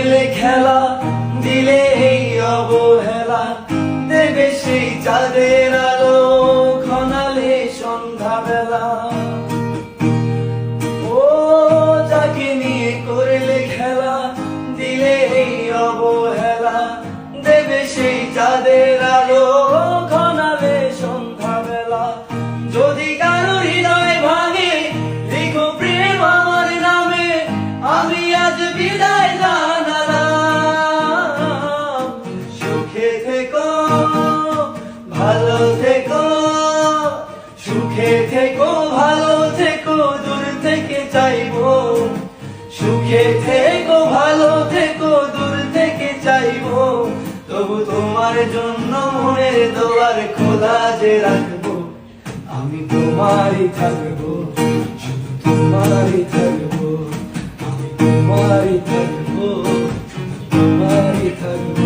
করলে খেলা, দিলে এই অবহেলা, দেবে সেই চাঁদের আলো ঘনালে সন্ধ্যাবেলা। ও যাকে নিয়ে করলে খেলা, দিলে এই অবহেলা, দেবে সেই চাঁদের আলো ঘনালে সন্ধ্যাবেলা। যদি কারো হৃদয় ভাঙে, লিখো প্রেম আমার নামে, আমি আজ বিদায় জানালাম। সুখে থেকো, ভালো থেকো, সুখে থেকো, ভালো থেকো, দূর থেকে চাইবো। সুখে থেকো, ভালো থেকো, দূর থেকে চাইবো। তবু তোমার জন্য মনের দুয়ার খোলা যে রাখবো। আমি তোমারই থাকবো, শুধু তোমারই থাকবো। আমি তোমারই থাকবো, শুধু তোমারই থাকবো।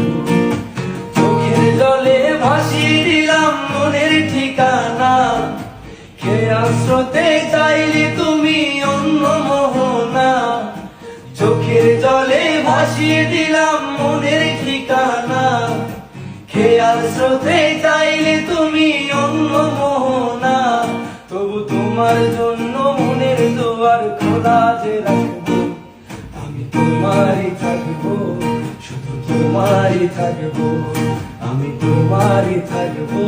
চোখের জলে ভাসিয়ে দিলাম মনের ঠিকানা, খেয়া স্রোতে চাইলে তুমি অন্য মোহনা। চোখের জলে ভাসিয়ে দিলাম মনের ঠিকানা, খেয়াল স্রোতে চাইলে তুমি অন্য মোহনা। তবু তোমার জন্য মনের দুয়ার খোলা যে রাখবো। আমি তোমারই থাকবো, শুধু তোমারই থাকবো। আমি তোমারই থাকবো।